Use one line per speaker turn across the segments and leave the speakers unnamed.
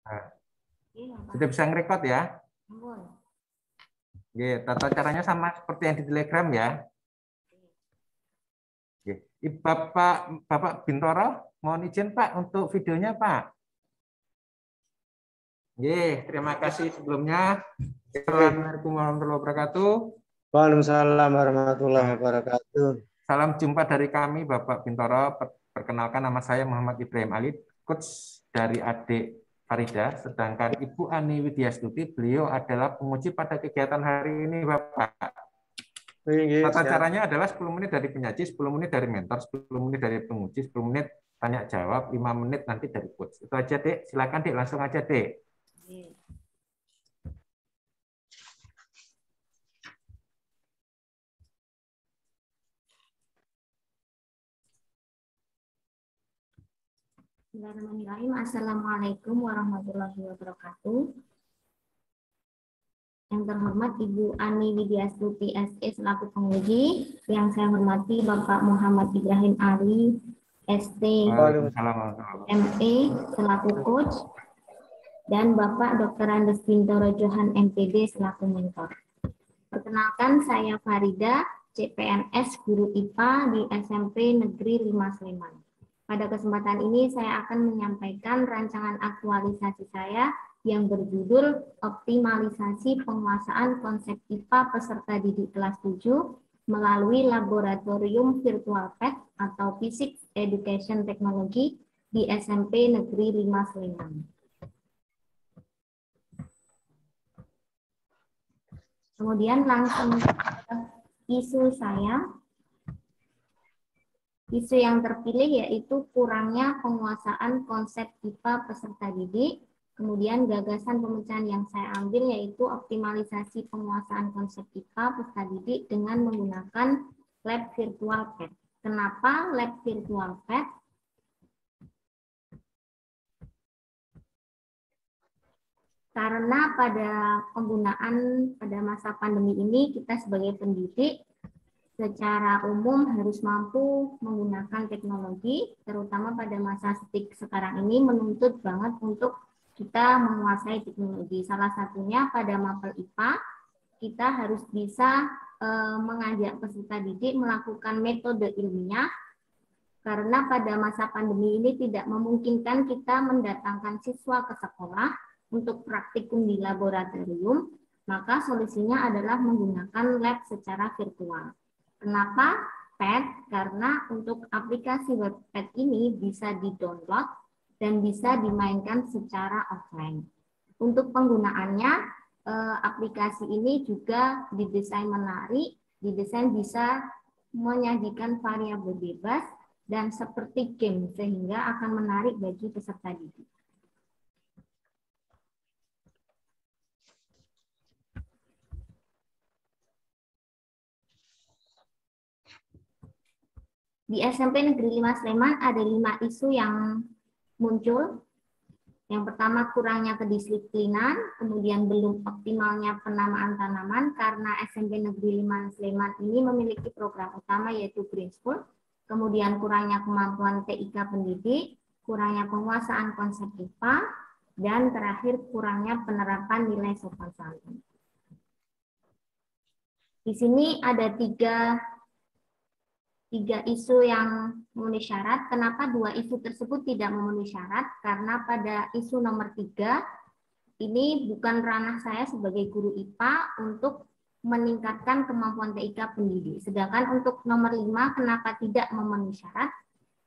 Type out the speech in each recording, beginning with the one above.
Nah,
Iya, Pak.
sudah bisa ngerekod ya?
Ampun.
Oke, tata caranya sama seperti yang di Telegram ya. Oke. Bapak Bintoro, mohon izin Pak untuk videonya Pak. Oke, terima kasih sebelumnya. Assalamualaikum warahmatullahi wabarakatuh.
Waalaikumsalam warahmatullahi wabarakatuh.
Salam jumpa dari kami Bapak Bintoro. Perkenalkan nama saya Muhammad Ibrahim Ali, coach dari adik Farida, sedangkan Ibu Ani Widyastuti, beliau adalah penguji pada kegiatan hari ini Bapak. Tata caranya adalah 10 menit dari penyaji, 10 menit dari mentor, 10 menit dari penguji, 10 menit tanya jawab, 5 menit nanti dari coach. Itu aja Dek, silakan Dek, langsung aja Dek.
Bismillahirrahmanirrahim. Assalamualaikum warahmatullahi wabarakatuh. Yang terhormat Ibu Ani Widyastuti SE selaku penguji, yang saya hormati Bapak Muhammad Ibrahim Ali ST ME selaku coach, dan Bapak Dr. Andes Bintoro Johan MPD selaku mentor. Perkenalkan, saya Farida, CPNS Guru IPA di SMP Negeri 5 Sleman. Pada kesempatan ini saya akan menyampaikan rancangan aktualisasi saya yang berjudul Optimalisasi Penguasaan Konsep IPA Peserta Didik kelas 7 melalui Laboratorium Virtual PET atau Physics Education Technology di SMP Negeri 5 Sleman. Kemudian langsung ke isu saya. Isu yang terpilih yaitu kurangnya penguasaan konsep IPA peserta didik. Kemudian gagasan pemecahan yang saya ambil yaitu optimalisasi penguasaan konsep IPA peserta didik dengan menggunakan lab virtual PET. Kenapa lab virtual PET? Karena pada penggunaan pada masa pandemi ini kita sebagai pendidik secara umum harus mampu menggunakan teknologi, terutama pada masa sekarang ini menuntut banget untuk kita menguasai teknologi. Salah satunya pada mapel IPA, kita harus bisa mengajak peserta didik melakukan metode ilmiah, karena pada masa pandemi ini tidak memungkinkan kita mendatangkan siswa ke sekolah untuk praktikum di laboratorium, maka solusinya adalah menggunakan lab secara virtual. Kenapa PET? Karena untuk aplikasi web PET ini bisa di-download dan bisa dimainkan secara offline. Untuk penggunaannya, aplikasi ini juga didesain menarik, didesain bisa menyajikan variabel bebas dan seperti game, sehingga akan menarik bagi peserta didik. Di SMP Negeri 5 Sleman ada 5 isu yang muncul. Yang pertama, kurangnya kedisiplinan, kemudian belum optimalnya penamaan tanaman karena SMP Negeri 5 Sleman ini memiliki program utama yaitu Green School, kemudian kurangnya kemampuan TIK pendidik, kurangnya penguasaan konsep IPA, dan terakhir kurangnya penerapan nilai sopan santun. Di sini ada tiga isu yang memenuhi syarat. Kenapa 2 isu tersebut tidak memenuhi syarat? Karena pada isu nomor 3, ini bukan ranah saya sebagai guru IPA untuk meningkatkan kemampuan TIK pendidik. Sedangkan untuk nomor 5, kenapa tidak memenuhi syarat?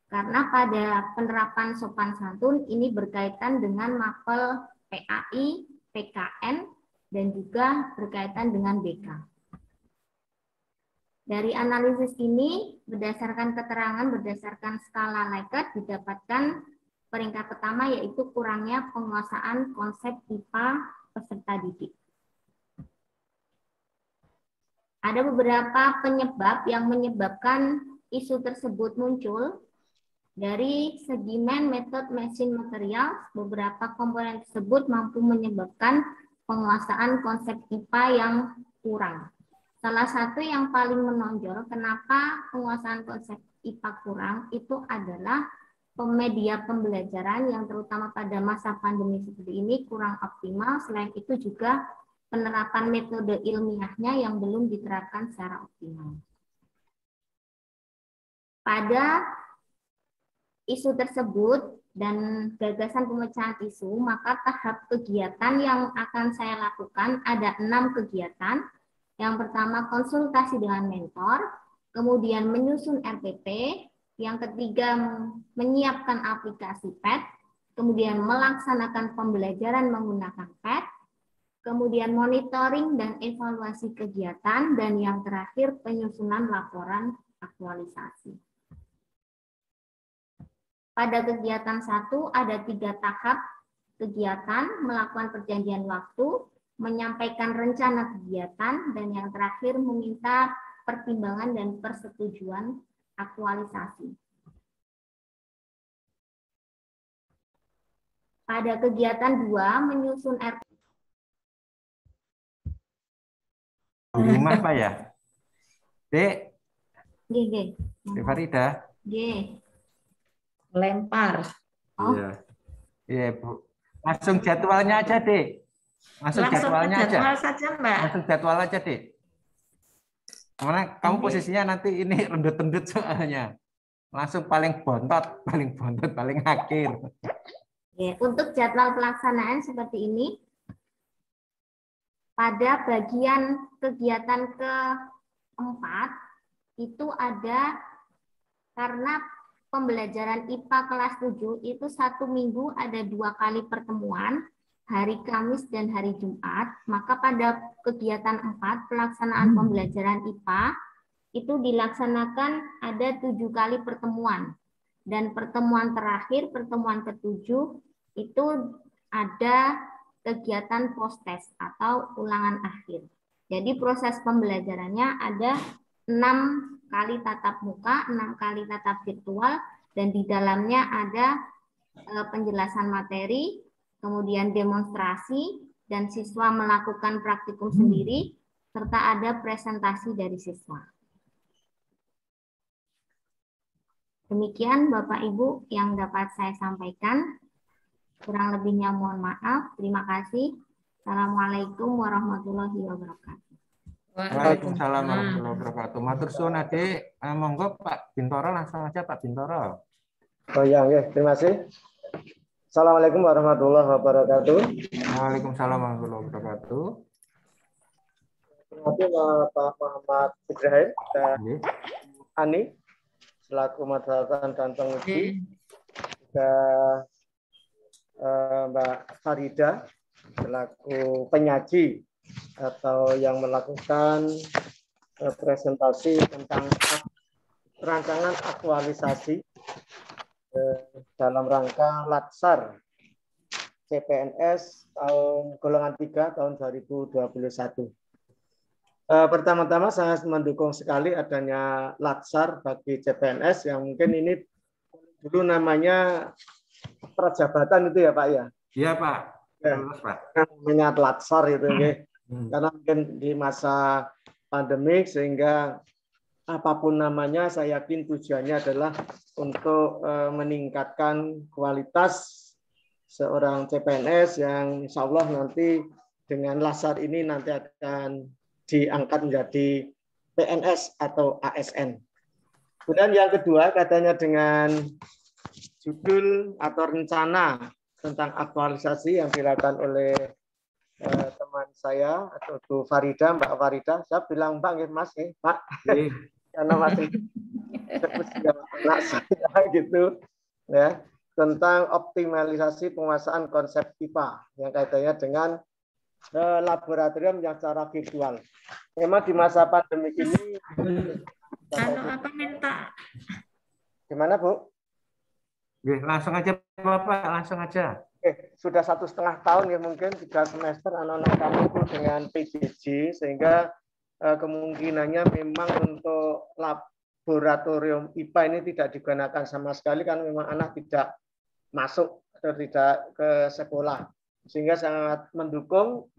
Karena pada penerapan sopan santun ini berkaitan dengan mapel PAI, PKN, dan juga berkaitan dengan BK. Dari analisis ini, berdasarkan keterangan berdasarkan skala Likert, didapatkan peringkat pertama yaitu kurangnya penguasaan konsep IPA peserta didik. Ada beberapa penyebab yang menyebabkan isu tersebut muncul. Dari segi method, mesin, material, beberapa komponen tersebut mampu menyebabkan penguasaan konsep IPA yang kurang. Salah satu yang paling menonjol kenapa penguasaan konsep IPA kurang itu adalah media pembelajaran yang terutama pada masa pandemi seperti ini kurang optimal. Selain itu juga penerapan metode ilmiahnya yang belum diterapkan secara optimal. Pada isu tersebut dan gagasan pemecahan isu, maka tahap kegiatan yang akan saya lakukan ada 6 kegiatan. Yang pertama konsultasi dengan mentor, kemudian menyusun RPP, yang ketiga menyiapkan aplikasi PET, kemudian melaksanakan pembelajaran menggunakan PET, kemudian monitoring dan evaluasi kegiatan, dan yang terakhir penyusunan laporan aktualisasi. Pada kegiatan 1 ada 3 tahap kegiatan, melakukan perjanjian waktu, menyampaikan rencana kegiatan, dan yang terakhir meminta pertimbangan dan persetujuan aktualisasi. Pada kegiatan 2 menyusun RPP.
Di rumah Pak ya? Dek,
G.
Dek Farida.
G.
Lempar.
Oh.
Iya. Iya, Bu. Langsung jadwalnya aja, Dek. Langsung jadwalnya aja.
Jadwal saja, Mbak.
Langsung jadwal aja, Dek. Karena kamu
Oke.
posisinya nanti ini rendut-rendut soalnya. Langsung paling bontot, paling akhir.
Ya, untuk jadwal pelaksanaan seperti ini, pada bagian kegiatan keempat itu ada karena pembelajaran IPA kelas 7 itu 1 minggu ada 2 kali pertemuan, hari Kamis dan hari Jumat, maka pada kegiatan 4 pelaksanaan pembelajaran IPA itu dilaksanakan ada 7 kali pertemuan. Dan pertemuan terakhir, pertemuan ke-7, itu ada kegiatan post-test atau ulangan akhir. Jadi proses pembelajarannya ada 6 kali tatap muka, 6 kali tatap virtual, dan di dalamnya ada penjelasan materi, kemudian demonstrasi, dan siswa melakukan praktikum sendiri, serta ada presentasi dari siswa. Demikian Bapak Ibu yang dapat saya sampaikan. Kurang lebihnya mohon maaf. Terima kasih. Assalamualaikum warahmatullahi wabarakatuh.
Waalaikumsalam warahmatullahi wabarakatuh. Matur suwun Adik. Monggo Pak Bintoro, langsung aja Pak Bintoro.
Oh ya, terima kasih. Assalamualaikum warahmatullahi wabarakatuh.
Waalaikumsalam warahmatullahi wabarakatuh.
Terima kasih Pak Muhammad Ibrahim dan
Nggih.
Ani selaku moderator dan penguji, juga Mbak Farida selaku penyaji atau yang melakukan presentasi tentang rancangan aktualisasi dalam rangka Latsar CPNS tahun golongan 3 tahun 2021. Pertama-tama saya mendukung sekali adanya Latsar bagi CPNS yang mungkin ini dulu namanya perjabatan itu ya Pak ya.
Iya Pak.
Ya.
Terus Pak.
Namanya Latsar itu ya. Karena mungkin di masa pandemik sehingga apapun namanya saya yakin tujuannya adalah untuk meningkatkan kualitas seorang CPNS yang insya Allah nanti dengan Latsar ini nanti akan diangkat menjadi PNS atau ASN. Kemudian yang kedua katanya dengan judul atau rencana tentang aktualisasi yang dilakukan oleh teman saya atau Bu Farida, Mbak Farida. Saya bilang Mbak, Mas, Pak, karena masih anak saya gitu, ya, tentang optimalisasi penguasaan konsep IPA yang kaitannya dengan laboratorium yang secara virtual. Memang di masa pandemi ini.
Minta.
Gimana Bu?
Langsung aja Bapak, langsung aja.
Sudah 1,5 tahun ya mungkin 3 semester anak-anak kami itu dengan PJJ sehingga kemungkinannya memang untuk laboratorium IPA ini tidak digunakan sama sekali karena memang anak tidak masuk atau tidak ke sekolah. Sehingga sangat mendukung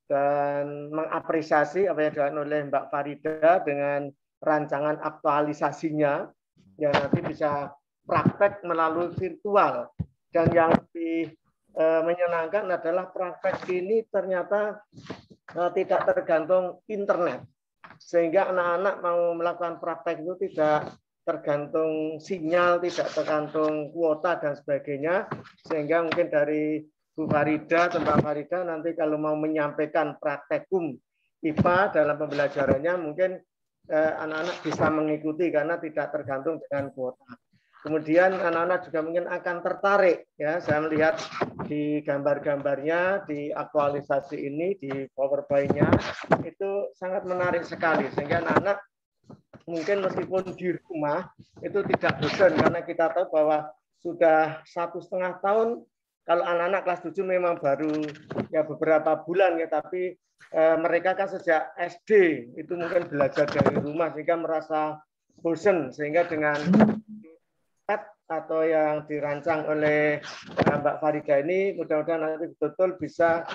dan mengapresiasi apa yang dilakukan oleh Mbak Farida dengan rancangan aktualisasinya yang nanti bisa praktek melalui virtual. Dan yang lebih menyenangkan adalah praktek ini ternyata tidak tergantung internet. Sehingga anak-anak mau melakukan praktek itu tidak tergantung sinyal, tidak tergantung kuota dan sebagainya. Sehingga mungkin dari Bu Farida atau Mbak Farida nanti kalau mau menyampaikan praktekum IPA dalam pembelajarannya mungkin anak-anak bisa mengikuti karena tidak tergantung dengan kuota. Kemudian anak-anak juga mungkin akan tertarik, ya. Saya melihat di gambar-gambarnya, di aktualisasi ini, di PowerPoint-nya itu sangat menarik sekali sehingga anak-anak mungkin meskipun di rumah itu tidak bosan karena kita tahu bahwa sudah 1,5 tahun. Kalau anak-anak kelas 7 memang baru ya beberapa bulan ya, tapi mereka kan sejak SD itu mungkin belajar dari rumah sehingga merasa bosan, sehingga dengan atau yang dirancang oleh Mbak Farida ini mudah-mudahan nanti betul-betul bisa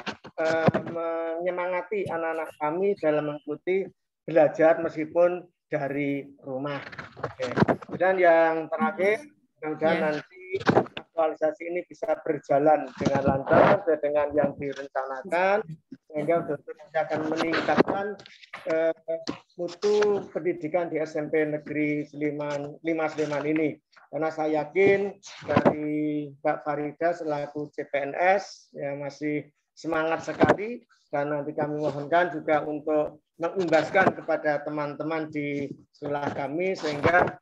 menyemangati anak-anak kami dalam mengikuti belajar meskipun dari rumah. Oke. Dan yang terakhir, mudah-mudahan nanti aktualisasi ini bisa berjalan dengan lancar sesuai dengan yang direncanakan sehingga betul-betul akan meningkatkan mutu pendidikan di SMP Negeri 5 Sleman ini. Karena saya yakin dari Mbak Farida selaku CPNS ya masih semangat sekali, dan nanti kami mohonkan juga untuk mengimbaskan kepada teman-teman di sekolah kami sehingga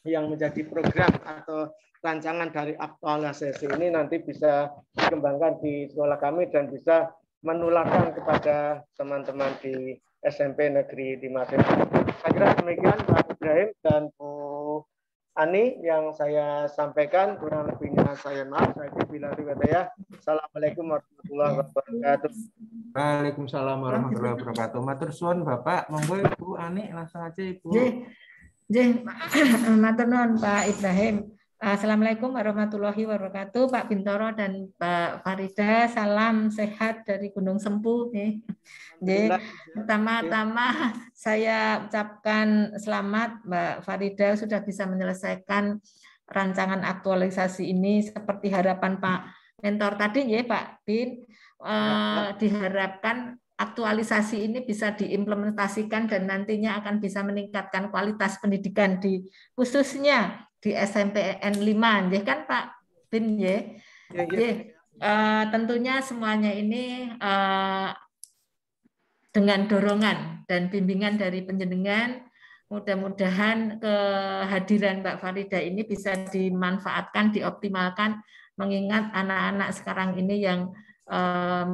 yang menjadi program atau rancangan dari aktualisasi ini nanti bisa dikembangkan di sekolah kami dan bisa menularkan kepada teman-teman di SMP Negeri 5 Sleman. Saya kira demikian Pak Ibrahim dan Bu Ani yang saya sampaikan, kurang lebihnya saya maaf. Assalamualaikum warahmatullahi wabarakatuh.
Waalaikumsalam warahmatullahi wabarakatuh. Matur suwun Bapak, monggo Ibu Ani langsung aja Ibu.
Matur nuwun Pak Ibrahim. Assalamualaikum warahmatullahi wabarakatuh, Pak Bintoro dan Pak Farida. Salam sehat dari Gunung Sempu. Pertama-tama saya ucapkan selamat Mbak Farida sudah bisa menyelesaikan rancangan aktualisasi ini seperti harapan Pak Mentor tadi ya Pak Bin. Diharapkan aktualisasi ini bisa diimplementasikan dan nantinya akan bisa meningkatkan kualitas pendidikan di khususnya di SMPN 5, ya kan Pak Bin ya. Tentunya semuanya ini dengan dorongan dan bimbingan dari panjenengan, mudah-mudahan kehadiran Mbak Farida ini bisa dimanfaatkan, dioptimalkan, mengingat anak-anak sekarang ini yang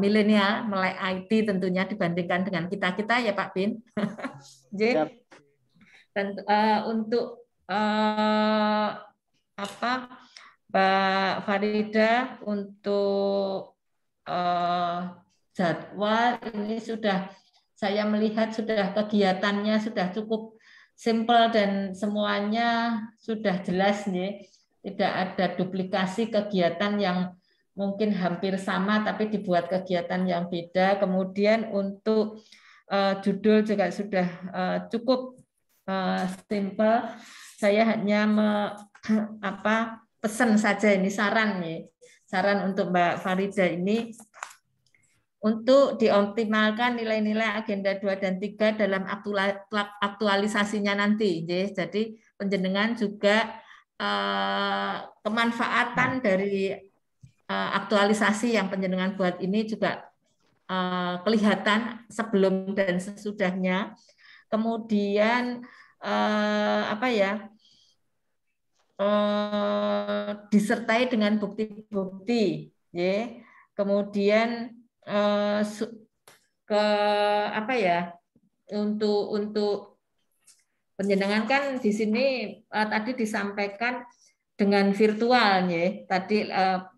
milenial, melek IT tentunya dibandingkan dengan kita-kita ya Pak Bin. Dan untuk Mbak Farida untuk jadwal ini sudah saya melihat sudah kegiatannya sudah cukup simpel dan semuanya sudah jelas nih. Tidak ada duplikasi kegiatan yang mungkin hampir sama tapi dibuat kegiatan yang beda. Kemudian untuk judul juga sudah cukup simpel. Saya hanya pesan saja ini saran nih. Saran untuk Mbak Farida ini untuk dioptimalkan nilai-nilai agenda 2 dan 3 dalam aktualisasinya nanti. Jadi panjenengan juga kemanfaatan dari aktualisasi yang panjenengan buat ini juga kelihatan sebelum dan sesudahnya. Kemudian disertai dengan bukti-bukti, ya. Kemudian untuk panjenengan kan di sini tadi disampaikan dengan virtual ya. Tadi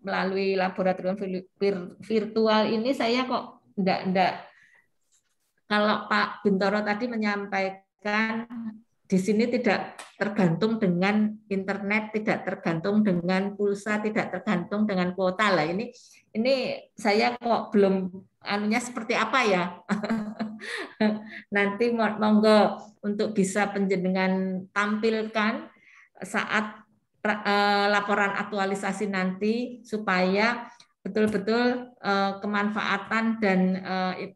melalui laboratorium virtual ini saya kok enggak kalau Pak Bintoro tadi menyampaikan di sini tidak tergantung dengan internet, tidak tergantung dengan pulsa, tidak tergantung dengan kuota lah. Ini saya kok belum anunya seperti apa ya. Nanti monggo untuk bisa panjenengan tampilkan saat laporan aktualisasi nanti supaya betul-betul kemanfaatan dan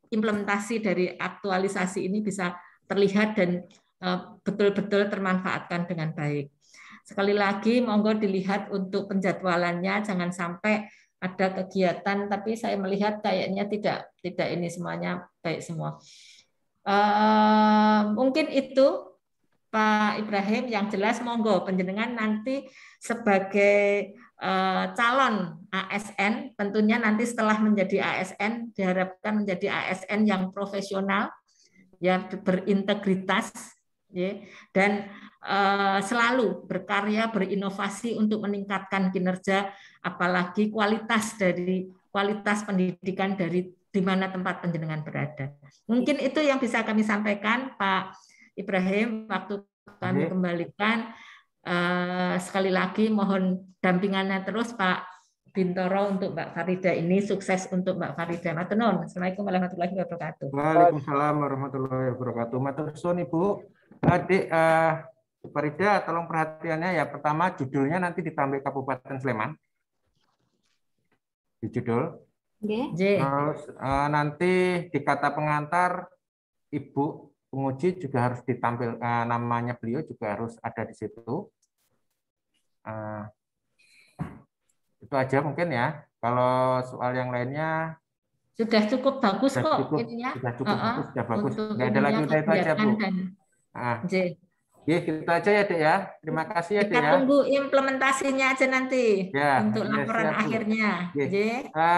implementasi dari aktualisasi ini bisa terlihat dan betul-betul termanfaatkan dengan baik. Sekali lagi, monggo dilihat untuk penjadwalannya, jangan sampai ada kegiatan, tapi saya melihat kayaknya tidak ini semuanya baik semua. Mungkin itu Pak Ibrahim, yang jelas monggo penjenengan nanti sebagai calon ASN, tentunya nanti setelah menjadi ASN diharapkan menjadi ASN yang profesional, ya berintegritas, ya, dan selalu berkarya, berinovasi untuk meningkatkan kinerja, apalagi kualitas pendidikan dari di mana tempat panjenengan berada. Mungkin itu yang bisa kami sampaikan, Pak Ibrahim. Waktu kami kembalikan, sekali lagi mohon dampingannya terus Pak Bintoro untuk Mbak Farida ini, sukses untuk Mbak Farida. Matur nuwun. Assalamualaikum warahmatullahi wabarakatuh.
Waalaikumsalam warahmatullahi wabarakatuh. Matur suwun Ibu. Adik Farida, tolong perhatiannya ya. Pertama, judulnya nanti ditambah Kabupaten Sleman. Di judul. Terus nanti di kata pengantar Ibu penguji juga harus ditampil, namanya beliau juga harus ada di situ. Itu aja mungkin ya. Kalau soal yang lainnya
sudah cukup bagus
sudah
kok ininya.
Sudah cukup bagus, sudah bagus. Nggak ada lagi, udah itu aja Bu.
Ya,
kita aja ya Dek ya. Terima kasih ya Dek ya.
Kita tunggu implementasinya aja nanti
ya,
untuk laporan
siap,
akhirnya.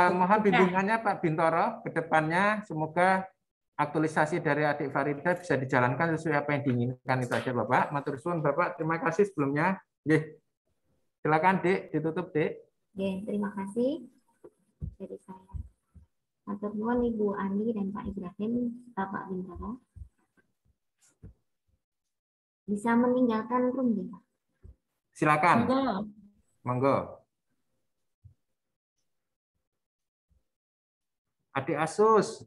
Mohon bimbingannya Pak Bintoro ke depannya. Semoga aktualisasi dari adik Farida bisa dijalankan sesuai apa yang diinginkan. Itu aja Bapak. Matur suwun Bapak. Terima kasih sebelumnya. Silakan Dek, ditutup Dek.
Terima kasih dari saya. Matur nuwun Ibu Ani dan Pak Ibrahim serta Pak Bintoro. Bisa meninggalkan room ya?
Silakan.
Monggo.
Monggo. Adik Asus.